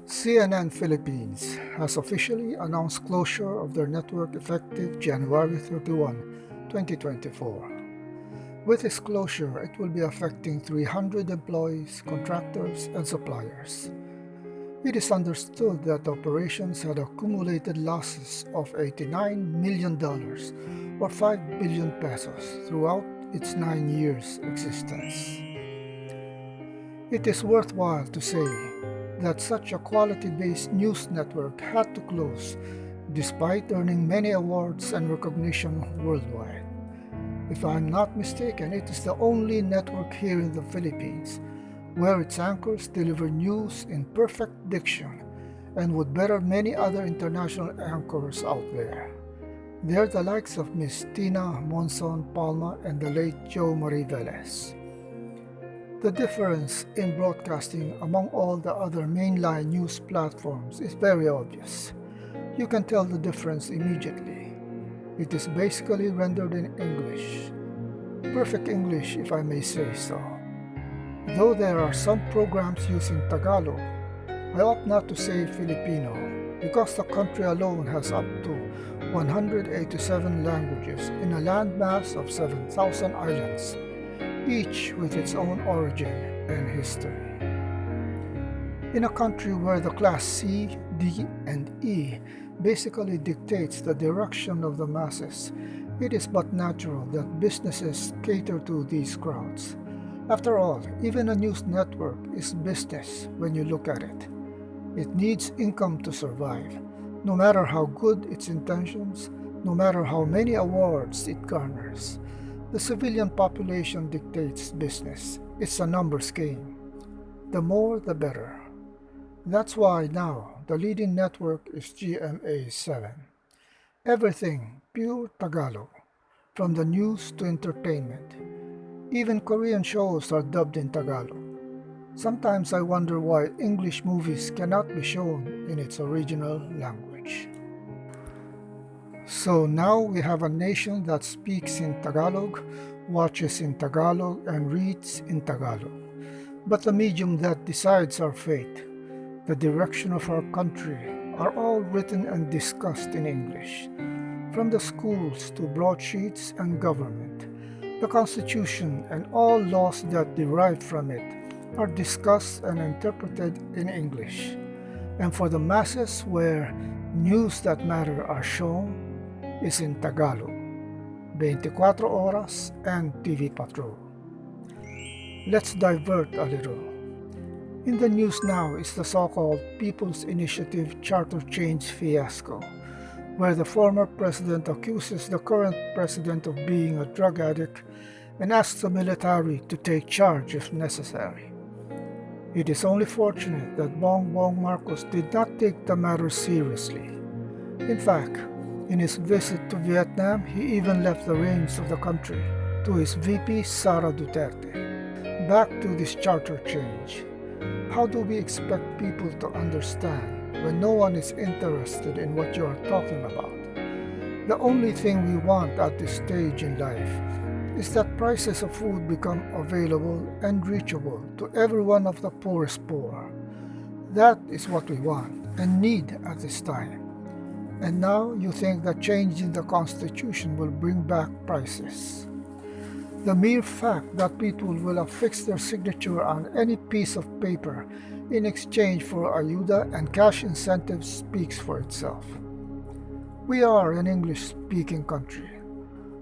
CNN Philippines has officially announced closure of their network effective January 31, 2024. With its closure, it will be affecting 300 employees, contractors, and suppliers. It is understood that the operations had accumulated losses of $89 million or 5 billion pesos throughout its 9 years existence. It is worthwhile to say that such a quality-based news network had to close despite earning many awards and recognition worldwide. If I am not mistaken, it is the only network here in the Philippines where its anchors deliver news in perfect diction and would better many other international anchors out there. They are the likes of Miss Tina Monson Palma and the late Joe Marie Velez. The difference in broadcasting among all the other mainline news platforms is very obvious. You can tell the difference immediately. It is basically rendered in English. Perfect English, if I may say so. Though there are some programs using Tagalog, I opt not to say Filipino because the country alone has up to 187 languages in a landmass of 7,000 islands, each with its own origin and history. In a country where the class C, D, and E basically dictates the direction of the masses, it is but natural that businesses cater to these crowds. After all, even a news network is business when you look at it. It needs income to survive, no matter how good its intentions, no matter how many awards it garners. The civilian population dictates business. It's a numbers game. The more, the better. That's why now the leading network is GMA7. Everything pure Tagalog, from the news to entertainment. Even Korean shows are dubbed in Tagalog. Sometimes I wonder why English movies cannot be shown in its original language. So now we have a nation that speaks in Tagalog, watches in Tagalog, and reads in Tagalog. But the medium that decides our fate, the direction of our country, are all written and discussed in English. From the schools to broadsheets and government, the Constitution and all laws that derive from it are discussed and interpreted in English. And for the masses where news that matter are shown is in Tagalog, 24 Oras and TV Patrol. Let's divert a little. In the news now is the so-called People's Initiative Charter Change fiasco, where the former president accuses the current president of being a drug addict and asks the military to take charge if necessary. It is only fortunate that Bongbong Marcos did not take the matter seriously. In fact, in his visit to Vietnam, he even left the reins of the country to his VP Sara Duterte. Back to this charter change. How do we expect people to understand when no one is interested in what you are talking about? The only thing we want at this stage in life is that prices of food become available and reachable to every one of the poorest poor. That is what we want and need at this time. And now you think that changing the Constitution will bring back prices. The mere fact that people will affix their signature on any piece of paper in exchange for ayuda and cash incentives speaks for itself. We are an English-speaking country.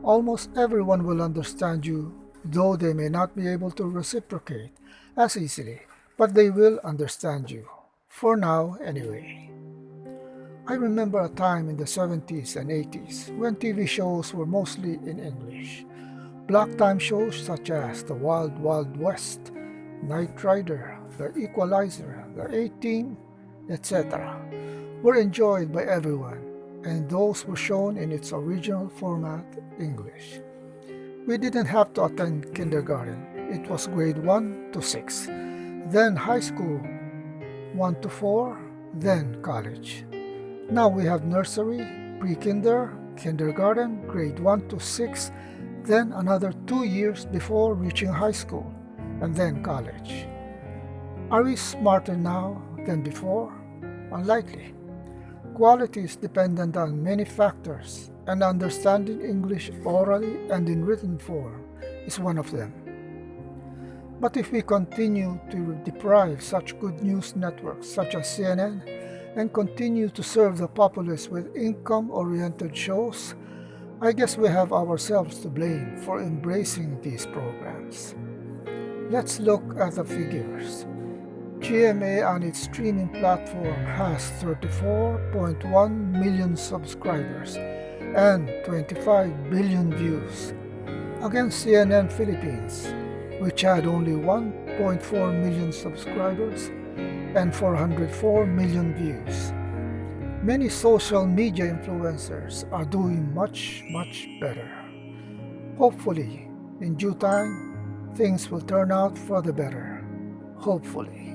Almost everyone will understand you, though they may not be able to reciprocate as easily, but they will understand you. For now, anyway. I remember a time in the 70s and 80s when TV shows were mostly in English. Block time shows such as The Wild Wild West, Knight Rider, The Equalizer, The A-Team, etc. were enjoyed by everyone, and those were shown in its original format, English. We didn't have to attend kindergarten. It was grade 1 to 6, then high school 1 to 4, then college. Now we have nursery, pre-kinder, kindergarten, grade 1 to 6, then another 2 years before reaching high school, and then college. Are we smarter now than before? Unlikely. Quality is dependent on many factors, and understanding English orally and in written form is one of them. But if we continue to deprive such good news networks such as CNN and continue to serve the populace with income-oriented shows, I guess we have ourselves to blame for embracing these programs. Let's look at the figures. GMA on its streaming platform has 34.1 million subscribers and 25 billion views, against CNN Philippines, which had only 1.4 million subscribers and 404 million views. Many social media influencers are doing much, much better. Hopefully, in due time, things will turn out for the better. Hopefully.